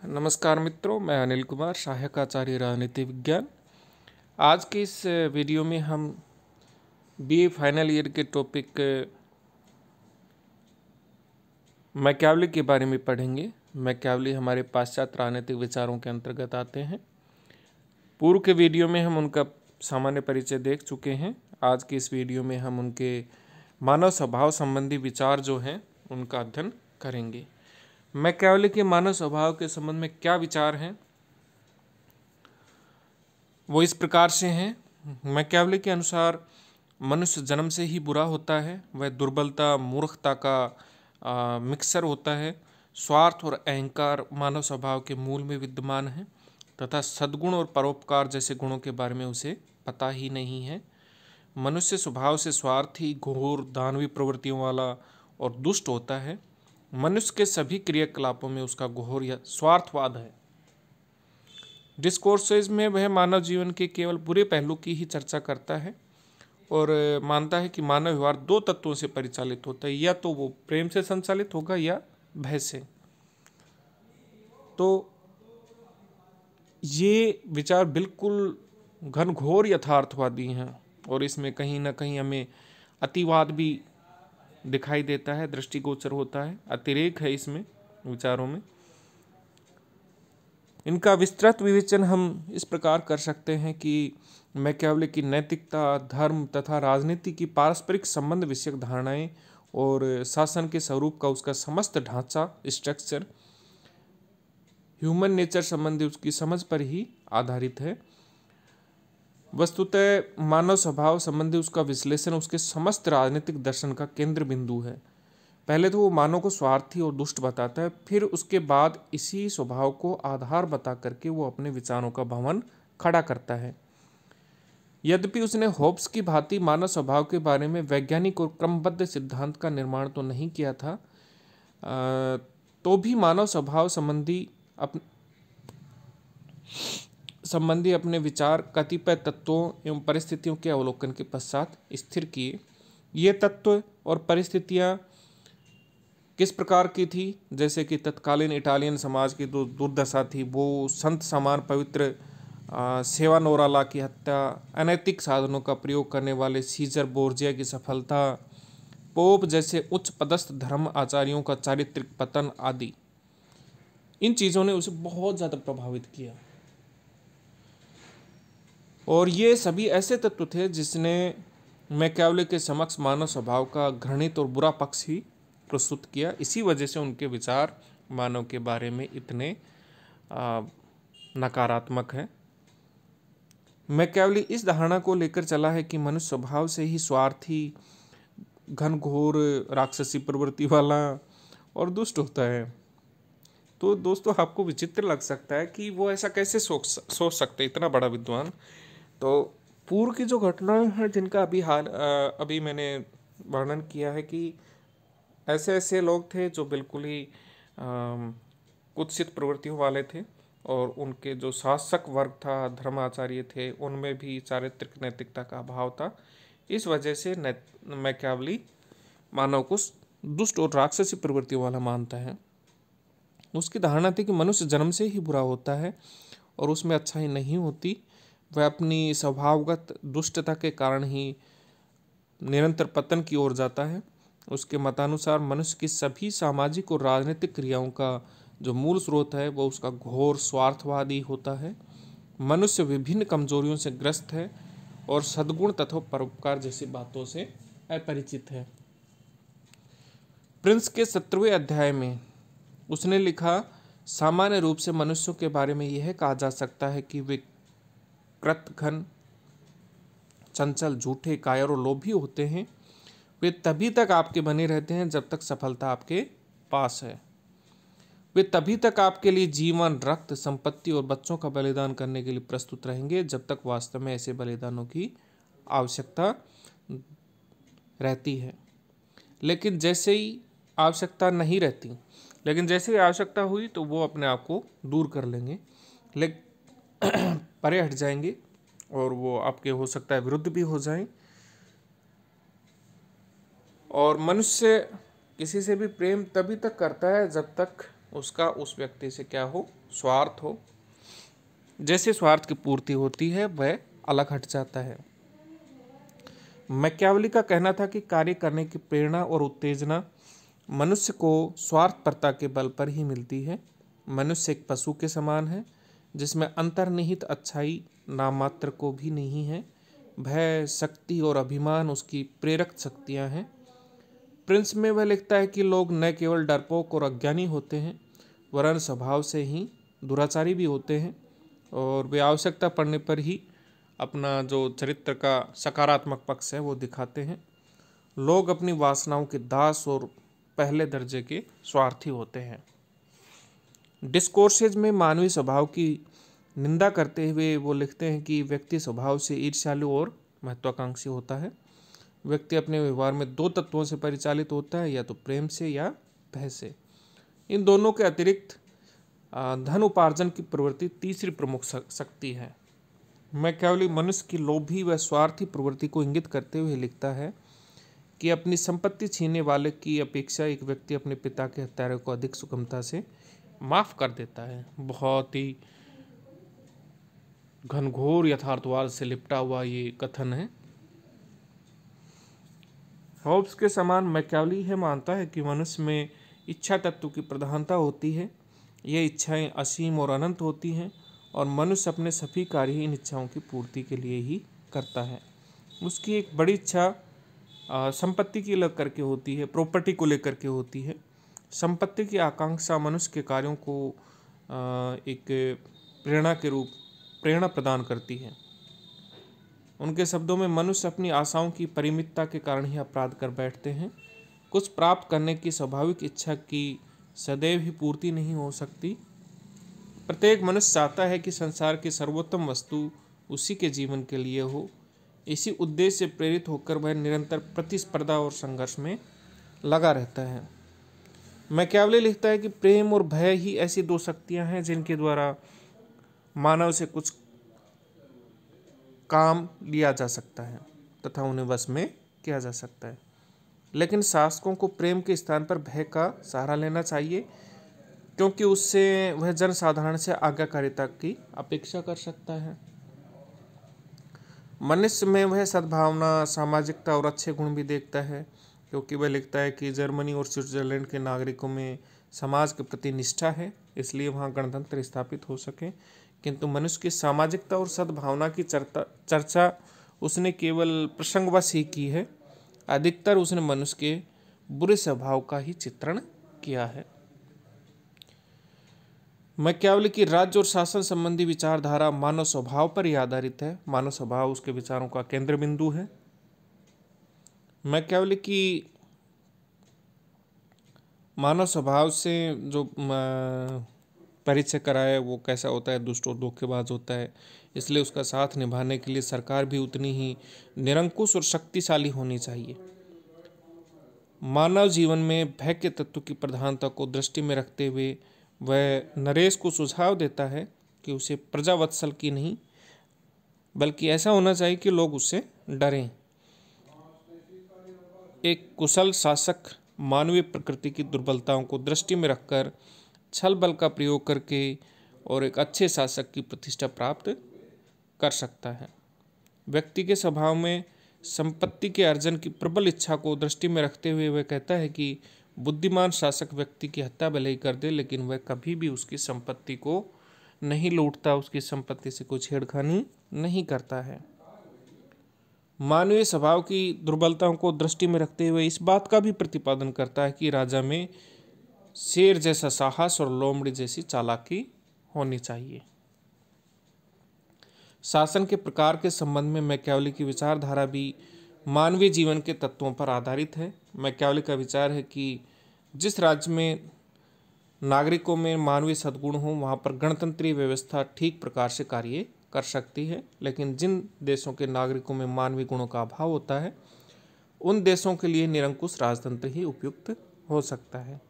नमस्कार मित्रों, मैं अनिल कुमार, सहायक आचार्य राजनीति विज्ञान। आज के इस वीडियो में हम बीए फाइनल ईयर के टॉपिक मैकियावली के बारे में पढ़ेंगे। मैकियावली हमारे पाश्चात्य राजनीतिक विचारों के अंतर्गत आते हैं। पूर्व के वीडियो में हम उनका सामान्य परिचय देख चुके हैं। आज के इस वीडियो में हम उनके मानव स्वभाव संबंधी विचार जो हैं उनका अध्ययन करेंगे। मैकियावली के मानव स्वभाव के संबंध में क्या विचार हैं वो इस प्रकार से हैं। मैकियावली के अनुसार मनुष्य जन्म से ही बुरा होता है। वह दुर्बलता, मूर्खता का मिक्सर होता है। स्वार्थ और अहंकार मानव स्वभाव के मूल में विद्यमान है तथा सद्गुण और परोपकार जैसे गुणों के बारे में उसे पता ही नहीं है। मनुष्य स्वभाव से स्वार्थी, घोर, दानवी प्रवृत्तियों वाला और दुष्ट होता है। मनुष्य के सभी क्रियाकलापों में उसका घोर या स्वार्थवाद है। डिस्कोर्सेज में वह मानव जीवन के केवल बुरे पहलू की ही चर्चा करता है और मानता है कि मानव व्यवहार दो तत्वों से परिचालित होता है, या तो वो प्रेम से संचालित होगा या भय से। तो ये विचार बिल्कुल घनघोर यथार्थवादी हैं और इसमें कहीं ना कहीं हमें अतिवाद भी दिखाई देता है, दृष्टिगोचर होता है, अतिरेक है इसमें विचारों में। इनका विस्तृत विवेचन हम इस प्रकार कर सकते हैं कि मैकियावली की नैतिकता, धर्म तथा राजनीति की पारस्परिक संबंध विषयक धारणाएं और शासन के स्वरूप का उसका समस्त ढांचा, स्ट्रक्चर, ह्यूमन नेचर संबंधी उसकी समझ पर ही आधारित है। वस्तुतः मानव स्वभाव संबंधी उसका विश्लेषण उसके समस्त राजनीतिक दर्शन का केंद्र बिंदु है। पहले तो वो मानव को स्वार्थी और दुष्ट बताता है, फिर उसके बाद इसी स्वभाव को आधार बता करके वो अपने विचारों का भवन खड़ा करता है। यद्यपि उसने होब्स की भांति मानव स्वभाव के बारे में वैज्ञानिक और क्रमबद्ध सिद्धांत का निर्माण तो नहीं किया था, तो भी मानव स्वभाव संबंधी अपने विचार कतिपय तत्वों एवं परिस्थितियों के अवलोकन के पश्चात स्थिर किए। ये तत्व और परिस्थितियां किस प्रकार की थी? जैसे कि तत्कालीन इटालियन समाज की जो दुर्दशा थी, वो संत समान पवित्र सेवानोराला की हत्या, अनैतिक साधनों का प्रयोग करने वाले सीजर बोर्जिया की सफलता, पोप जैसे उच्च पदस्थ धर्म आचार्यों का चारित्रिक पतन आदि, इन चीज़ों ने उसे बहुत ज़्यादा प्रभावित किया। और ये सभी ऐसे तत्व थे जिसने मैकियावली के समक्ष मानव स्वभाव का घृणित और बुरा पक्ष ही प्रस्तुत किया। इसी वजह से उनके विचार मानव के बारे में इतने नकारात्मक हैं। मैकियावली इस धारणा को लेकर चला है कि मनुष्य स्वभाव से ही स्वार्थी, घनघोर, राक्षसी प्रवृत्ति वाला और दुष्ट होता है। तो दोस्तों, आपको विचित्र लग सकता है कि वो ऐसा कैसे सोच सकते, इतना बड़ा विद्वान। तो पूर्व की जो घटनाएं हैं जिनका अभी मैंने वर्णन किया है कि ऐसे ऐसे लोग थे जो बिल्कुल ही कुत्सित प्रवृत्तियों वाले थे और उनके जो शासक वर्ग था, धर्माचार्य थे, उनमें भी चारित्रिक नैतिकता का अभाव था। इस वजह से मैकियावली मानव को दुष्ट और राक्षसी प्रवृत्तियों वाला मानता है। उसकी धारणा थी कि मनुष्य जन्म से ही बुरा होता है और उसमें अच्छाई नहीं होती। वह अपनी स्वभावगत दुष्टता के कारण ही निरंतर पतन की ओर जाता है। उसके मतानुसार मनुष्य की सभी सामाजिक और राजनीतिक क्रियाओं का जो मूल स्रोत है वो उसका घोर स्वार्थवादी होता है। मनुष्य विभिन्न कमजोरियों से ग्रस्त है और सद्गुण तथा परोपकार जैसी बातों से अपरिचित है। प्रिंस के 17वें अध्याय में उसने लिखा, सामान्य रूप से मनुष्यों के बारे में यह कहा जा सकता है कि वे कृतघ्न, चंचल, झूठे, कायर और लोभी होते हैं। वे तभी तक आपके बने रहते हैं जब तक सफलता आपके पास है। वे तभी तक आपके लिए जीवन, रक्त, संपत्ति और बच्चों का बलिदान करने के लिए प्रस्तुत रहेंगे जब तक वास्तव में ऐसे बलिदानों की आवश्यकता रहती है। लेकिन जैसे ही आवश्यकता हुई तो वो अपने आप को दूर कर लेंगे, परे हट जाएंगे और वो आपके हो सकता है विरुद्ध भी हो जाएं। और मनुष्य किसी से भी प्रेम तभी तक करता है जब तक उसका उस व्यक्ति से क्या हो, स्वार्थ हो। जैसे स्वार्थ की पूर्ति होती है वह अलग हट जाता है। मैकियावेली का कहना था कि कार्य करने की प्रेरणा और उत्तेजना मनुष्य को स्वार्थपरता के बल पर ही मिलती है। मनुष्य एक पशु के समान है जिसमें अंतर्निहित अच्छाई नाममात्र को भी नहीं है। भय, शक्ति और अभिमान उसकी प्रेरक शक्तियां हैं। प्रिंस में वह लिखता है कि लोग न केवल डरपोक और अज्ञानी होते हैं वरन स्वभाव से ही दुराचारी भी होते हैं, और वे आवश्यकता पड़ने पर ही अपना जो चरित्र का सकारात्मक पक्ष है वो दिखाते हैं। लोग अपनी वासनाओं के दास और पहले दर्जे के स्वार्थी होते हैं। डिस्कोर्सेज में मानवीय स्वभाव की निंदा करते हुए वो लिखते हैं कि व्यक्ति स्वभाव से ईर्ष्यालु और महत्वाकांक्षी होता है। व्यक्ति अपने व्यवहार में दो तत्वों से परिचालित होता है, या तो प्रेम से या भय से। इन दोनों के अतिरिक्त धन उपार्जन की प्रवृत्ति तीसरी प्रमुख शक्ति है। मैकियावेली मनुष्य की लोभी व स्वार्थी प्रवृत्ति को इंगित करते हुए लिखता है कि अपनी संपत्ति छीनने वाले की अपेक्षा एक व्यक्ति अपने पिता के हत्यारे को अधिक सुगमता से माफ कर देता है। बहुत ही घनघोर यथार्थवाद से लिपटा हुआ ये कथन है। हॉब्स के समान मैकियावेली यह मानता है कि मनुष्य में इच्छा तत्व की प्रधानता होती है। ये इच्छाएं असीम और अनंत होती हैं और मनुष्य अपने सभी कार्य इन इच्छाओं की पूर्ति के लिए ही करता है। उसकी एक बड़ी इच्छा संपत्ति की लेकर के होती है, प्रॉपर्टी को लेकर के होती है। संपत्ति की आकांक्षा मनुष्य के कार्यों को एक प्रेरणा प्रदान करती है। उनके शब्दों में मनुष्य अपनी आशाओं की परिमितता के कारण ही अपराध कर बैठते हैं। कुछ प्राप्त करने की स्वाभाविक इच्छा की सदैव ही पूर्ति नहीं हो सकती। प्रत्येक मनुष्य चाहता है कि संसार की सर्वोत्तम वस्तु उसी के जीवन के लिए हो। इसी उद्देश्य से प्रेरित होकर वह निरंतर प्रतिस्पर्धा और संघर्ष में लगा रहता है। मैकियावेली लिखता है कि प्रेम और भय ही ऐसी दो शक्तियां हैं जिनके द्वारा मानव से कुछ काम लिया जा सकता है तथा उन्हें वश में किया जा सकता है। लेकिन शासकों को प्रेम के स्थान पर भय का सहारा लेना चाहिए, क्योंकि उससे वह जनसाधारण से आज्ञाकारिता की अपेक्षा कर सकता है। मनुष्य में वह सद्भावना, सामाजिकता और अच्छे गुण भी देखता है, क्योंकि वह लिखता है कि जर्मनी और स्विट्जरलैंड के नागरिकों में समाज के प्रति निष्ठा है, इसलिए वहाँ गणतंत्र स्थापित हो सके। किंतु मनुष्य की सामाजिकता और सद्भावना की चर्चा उसने केवल प्रसंगवश ही की है। अधिकतर उसने मनुष्य के बुरे स्वभाव का ही चित्रण किया है। मैकियावेली की राज्य और शासन संबंधी विचारधारा मानव स्वभाव पर ही आधारित है। मानव स्वभाव उसके विचारों का केंद्र बिंदु है। मैकियावेली की मानव स्वभाव से जो परिचय कराया वो कैसा होता है, दुष्ट और धोखेबाज होता है। इसलिए उसका साथ निभाने के लिए सरकार भी उतनी ही निरंकुश और शक्तिशाली होनी चाहिए। मानव जीवन में भय के तत्व की प्रधानता को दृष्टि में रखते हुए वह नरेश को सुझाव देता है कि उसे प्रजावत्सल की नहीं बल्कि ऐसा होना चाहिए कि लोग उससे डरें। एक कुशल शासक मानवीय प्रकृति की दुर्बलताओं को दृष्टि में रखकर छल बल का प्रयोग करके और एक अच्छे शासक की प्रतिष्ठा प्राप्त कर सकता है। व्यक्ति के स्वभाव में संपत्ति के अर्जन की प्रबल इच्छा को दृष्टि में रखते हुए वह कहता है कि बुद्धिमान शासक व्यक्ति की हत्या भले ही कर दे, लेकिन वह कभी भी उसकी संपत्ति को नहीं लूटता, उसकी संपत्ति से कोई छेड़खानी नहीं करता है। मानवीय स्वभाव की दुर्बलताओं को दृष्टि में रखते हुए इस बात का भी प्रतिपादन करता है कि राजा में शेर जैसा साहस और लोमड़ी जैसी चालाकी होनी चाहिए। शासन के प्रकार के संबंध में मैकियावेली की विचारधारा भी मानवीय जीवन के तत्वों पर आधारित है। मैकियावेली का विचार है कि जिस राज्य में नागरिकों में मानवीय सद्गुण हो वहाँ पर गणतंत्रीय व्यवस्था ठीक प्रकार से कार्य कर सकती है, लेकिन जिन देशों के नागरिकों में मानवीय गुणों का अभाव होता है उन देशों के लिए निरंकुश राजतंत्र ही उपयुक्त हो सकता है।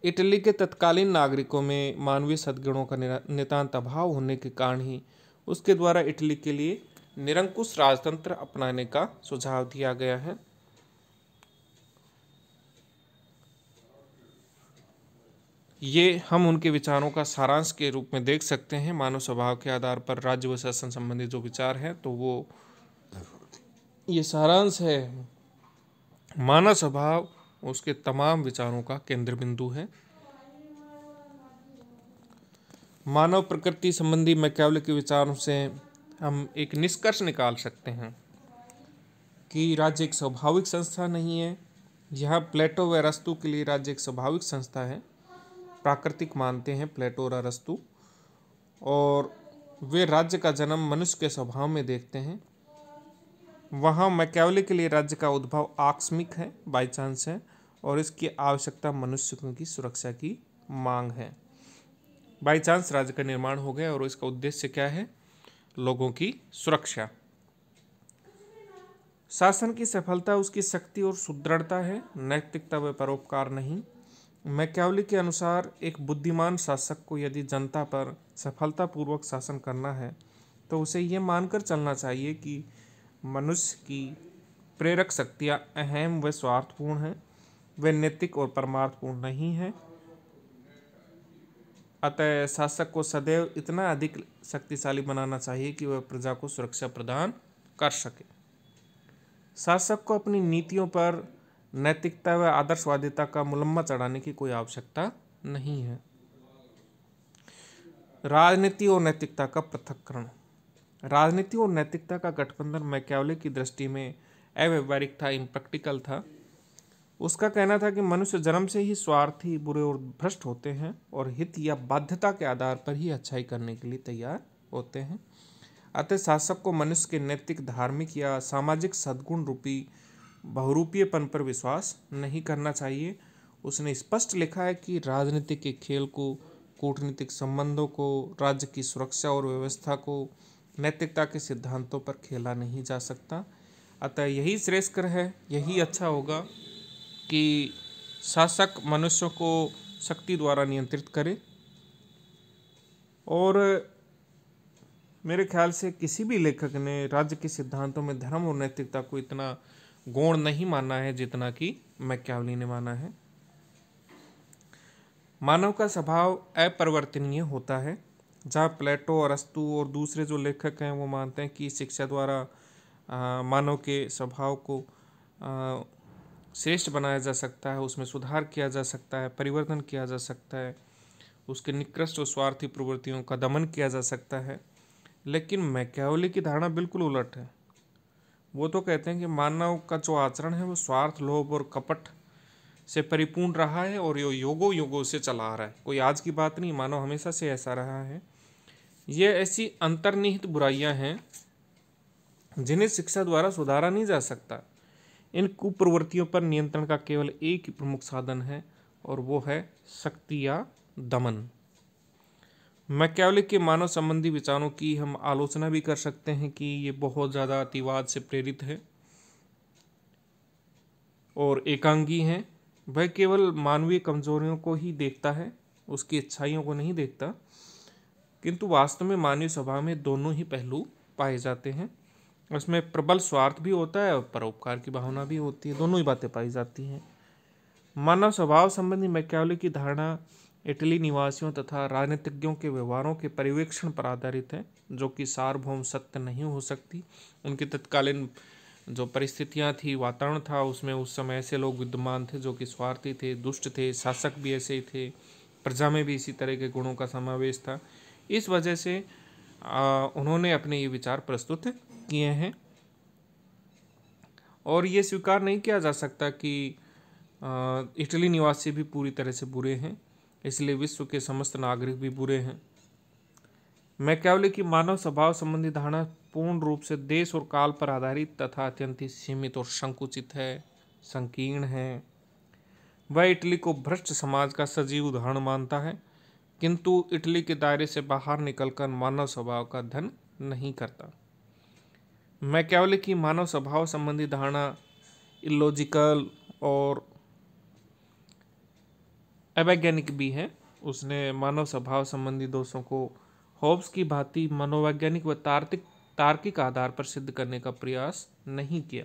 इटली के तत्कालीन नागरिकों में मानवीय सद्गुणों का नितांत अभाव होने के कारण ही उसके द्वारा इटली के लिए निरंकुश राजतंत्र अपनाने का सुझाव दिया गया है। ये हम उनके विचारों का सारांश के रूप में देख सकते हैं। मानव स्वभाव के आधार पर राज्य व शासन संबंधी जो विचार हैं, तो वो ये सारांश है। मानव स्वभाव उसके तमाम विचारों का केंद्र बिंदु है। मानव प्रकृति संबंधी मैकियावेली के विचारों से हम एक निष्कर्ष निकाल सकते हैं कि राज्य एक स्वाभाविक संस्था नहीं है। यहाँ प्लेटो व अरस्तु के लिए राज्य एक स्वाभाविक संस्था है, प्राकृतिक मानते हैं प्लेटो और अरस्तु, और वे राज्य का जन्म मनुष्य के स्वभाव में देखते हैं। वहाँ मैकियावेली के लिए राज्य का उद्भव आकस्मिक है, बाई चांस है, और इसकी आवश्यकता मनुष्यों की सुरक्षा की मांग है। बाई चांस राज्य का निर्माण हो गया और इसका उद्देश्य क्या है? लोगों की सुरक्षा। शासन की सफलता उसकी शक्ति और सुदृढ़ता है, नैतिकता व परोपकार नहीं। मैकियावेली के अनुसार एक बुद्धिमान शासक को यदि जनता पर सफलतापूर्वक शासन करना है तो उसे ये मानकर चलना चाहिए कि मनुष्य की प्रेरक शक्तियाँ अहम व स्वार्थपूर्ण हैं, वे नैतिक और परमार्थपूर्ण नहीं हैं। अतः शासक को सदैव इतना अधिक शक्तिशाली बनाना चाहिए कि वह प्रजा को सुरक्षा प्रदान कर सके। शासक को अपनी नीतियों पर नैतिकता व आदर्शवादिता का मुलम्मा चढ़ाने की कोई आवश्यकता नहीं है। राजनीति और नैतिकता का पृथक्करण। राजनीति और नैतिकता का गठबंधन मैकियावेली की दृष्टि में अव्यवहारिक था, इम्प्रैक्टिकल था। उसका कहना था कि मनुष्य जन्म से ही स्वार्थी, बुरे और भ्रष्ट होते हैं और हित या बाध्यता के आधार पर ही अच्छाई करने के लिए तैयार होते हैं। अतः शासक को मनुष्य के नैतिक, धार्मिक या सामाजिक सद्गुण रूपी बहुरूपीयपन पर विश्वास नहीं करना चाहिए। उसने स्पष्ट लिखा है कि राजनीति के खेल को, कूटनीतिक संबंधों को, राज्य की सुरक्षा और व्यवस्था को नैतिकता के सिद्धांतों पर खेला नहीं जा सकता। अतः यही श्रेयस्कर है, यही अच्छा होगा कि शासक मनुष्यों को शक्ति द्वारा नियंत्रित करे। और मेरे ख्याल से किसी भी लेखक ने राज्य के सिद्धांतों में धर्म और नैतिकता को इतना गौण नहीं माना है जितना कि मैकियावेली ने माना है। मानव का स्वभाव अपरिवर्तनीय होता है। जहाँ प्लेटो, अरस्तु और दूसरे जो लेखक हैं वो मानते हैं कि शिक्षा द्वारा मानव के स्वभाव को श्रेष्ठ बनाया जा सकता है, उसमें सुधार किया जा सकता है, परिवर्तन किया जा सकता है, उसके निकृष्ट और स्वार्थी प्रवृत्तियों का दमन किया जा सकता है। लेकिन मैकियावेली की धारणा बिल्कुल उलट है। वो तो कहते हैं कि मानव का जो आचरण है वो स्वार्थ, लोभ और कपट से परिपूर्ण रहा है और ये युगों युगों से चला आ रहा है। कोई आज की बात नहीं, मानव हमेशा से ऐसा रहा है। ये ऐसी अंतर्निहित बुराइयां हैं जिन्हें शिक्षा द्वारा सुधारा नहीं जा सकता। इन कुप्रवृत्तियों पर नियंत्रण का केवल एक ही प्रमुख साधन है और वो है शक्ति या दमन। मैकियावेली के मानव संबंधी विचारों की हम आलोचना भी कर सकते हैं कि ये बहुत ज़्यादा अतिवाद से प्रेरित है और एकांगी हैं। वह केवल मानवीय कमजोरियों को ही देखता है, उसकी अच्छाइयों को नहीं देखता, किंतु वास्तव में मानवीय स्वभाव में दोनों ही पहलू पाए जाते हैं। उसमें प्रबल स्वार्थ भी होता है और परोपकार की भावना भी होती है, दोनों ही बातें पाई जाती हैं। मानव स्वभाव संबंधी मैकियावेली की धारणा इटली निवासियों तथा राजनीतिज्ञों के व्यवहारों के पर्यवेक्षण पर आधारित है, जो कि सार्वभौम सत्य नहीं हो सकती। उनकी तत्कालीन जो परिस्थितियां थी, वातावरण था, उसमें उस समय ऐसे लोग विद्यमान थे जो कि स्वार्थी थे, दुष्ट थे, शासक भी ऐसे ही थे, प्रजा में भी इसी तरह के गुणों का समावेश था। इस वजह से उन्होंने अपने ये विचार प्रस्तुत किए हैं और ये स्वीकार नहीं किया जा सकता कि इटली निवासी भी पूरी तरह से बुरे हैं, इसलिए विश्व के समस्त नागरिक भी बुरे हैं। मैकियावेली की मानव स्वभाव संबंधी धारणा पूर्ण रूप से देश और काल पर आधारित तथा अत्यंत ही सीमित और संकुचित है, संकीर्ण है। वह इटली को भ्रष्ट समाज का सजीव उदाहरण मानता है, किंतु इटली के दायरे से बाहर निकलकर मानव स्वभाव का अध्ययन नहीं करता। मैकियावेली की मानव स्वभाव संबंधी धारणा इलॉजिकल और अवैज्ञानिक भी है। उसने मानव स्वभाव संबंधी दोषों को होब्स की भांति मनोवैज्ञानिक व तार्किक आधार पर सिद्ध करने का प्रयास नहीं किया।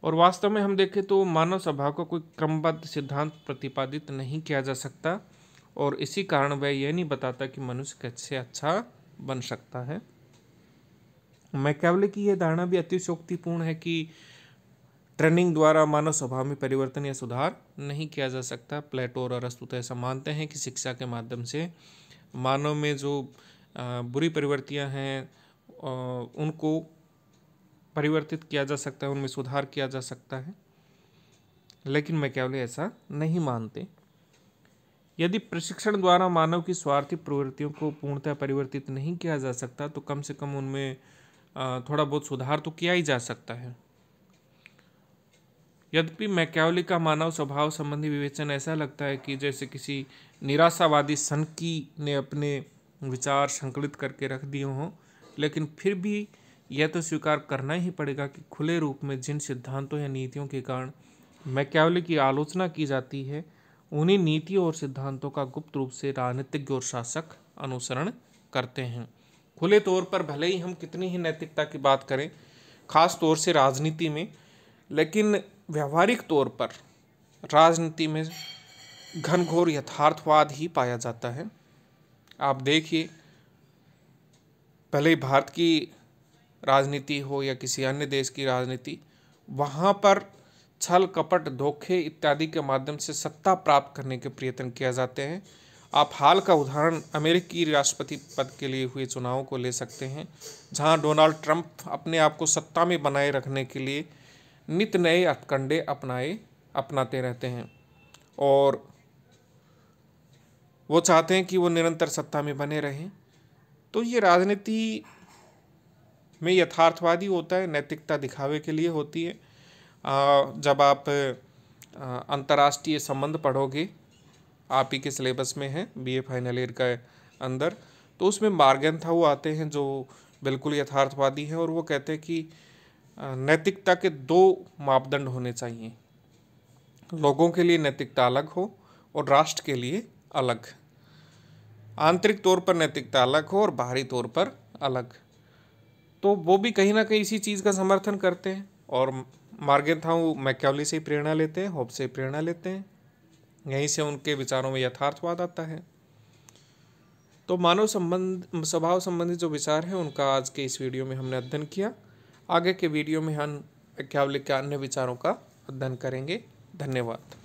और वास्तव में हम देखें तो मानव स्वभाव का कोई क्रमबद्ध सिद्धांत प्रतिपादित नहीं किया जा सकता, और इसी कारण वह यह नहीं बताता कि मनुष्य कैसे अच्छा बन सकता है। मैकियावेली की यह धारणा भी अतिशयोक्तिपूर्ण है कि ट्रेनिंग द्वारा मानव स्वभाव में परिवर्तन या सुधार नहीं किया जा सकता। प्लेटो और अरस्तु तो ऐसा मानते हैं कि शिक्षा के माध्यम से मानव में जो बुरी प्रवृत्तियां हैं उनको परिवर्तित किया जा सकता है, उनमें सुधार किया जा सकता है, लेकिन मैकियावेली ऐसा नहीं मानते। यदि प्रशिक्षण द्वारा मानव की स्वार्थी प्रवृत्तियों को पूर्णतः परिवर्तित नहीं किया जा सकता तो कम से कम उनमें थोड़ा बहुत सुधार तो किया ही जा सकता है। यद्यपि मैकियावेली का मानव स्वभाव संबंधी विवेचन ऐसा लगता है कि जैसे किसी निराशावादी सनकी ने अपने विचार संकलित करके रख दिए हों, लेकिन फिर भी यह तो स्वीकार करना ही पड़ेगा कि खुले रूप में जिन सिद्धांतों या नीतियों के कारण मैकियावेली की आलोचना की जाती है, उन्हीं नीतियों और सिद्धांतों का गुप्त रूप से राजनीतिज्ञ और शासक अनुसरण करते हैं। खुले तौर पर भले ही हम कितनी ही नैतिकता की बात करें, खास तौर से राजनीति में, लेकिन व्यावहारिक तौर पर राजनीति में घनघोर यथार्थवाद ही पाया जाता है। आप देखिए, भले ही भारत की राजनीति हो या किसी अन्य देश की राजनीति, वहाँ पर छल कपट धोखे इत्यादि के माध्यम से सत्ता प्राप्त करने के प्रयत्न किए जाते हैं। आप हाल का उदाहरण अमेरिकी राष्ट्रपति पद के लिए हुए चुनावों को ले सकते हैं, जहां डोनाल्ड ट्रंप अपने आप को सत्ता में बनाए रखने के लिए नित नए हथकंडे अपनाते रहते हैं, और वो चाहते हैं कि वो निरंतर सत्ता में बने रहें। तो ये राजनीति में यथार्थवादी होता है, नैतिकता दिखावे के लिए होती है। जब आप अंतर्राष्ट्रीय संबंध पढ़ोगे, आप ही के सिलेबस में है बीए फाइनल ईयर का अंदर, तो उसमें मार्गेंथाउ आते हैं जो बिल्कुल यथार्थवादी हैं, और वो कहते हैं कि नैतिकता के दो मापदंड होने चाहिए, लोगों के लिए नैतिकता अलग हो और राष्ट्र के लिए अलग। आंतरिक तौर पर नैतिकता अलग हो और बाहरी तौर पर अलग। तो वो भी कहीं ना कहीं इसी चीज़ का समर्थन करते हैं, और मार्गेंथाउ मैकियावेली से प्रेरणा लेते हैं, होब्स से प्रेरणा लेते हैं, यहीं से उनके विचारों में यथार्थवाद आता है। तो मानव स्वभाव संबंधी जो विचार हैं उनका आज के इस वीडियो में हमने अध्ययन किया। आगे के वीडियो में हम मैकियावेली के अन्य विचारों का अध्ययन करेंगे। धन्यवाद।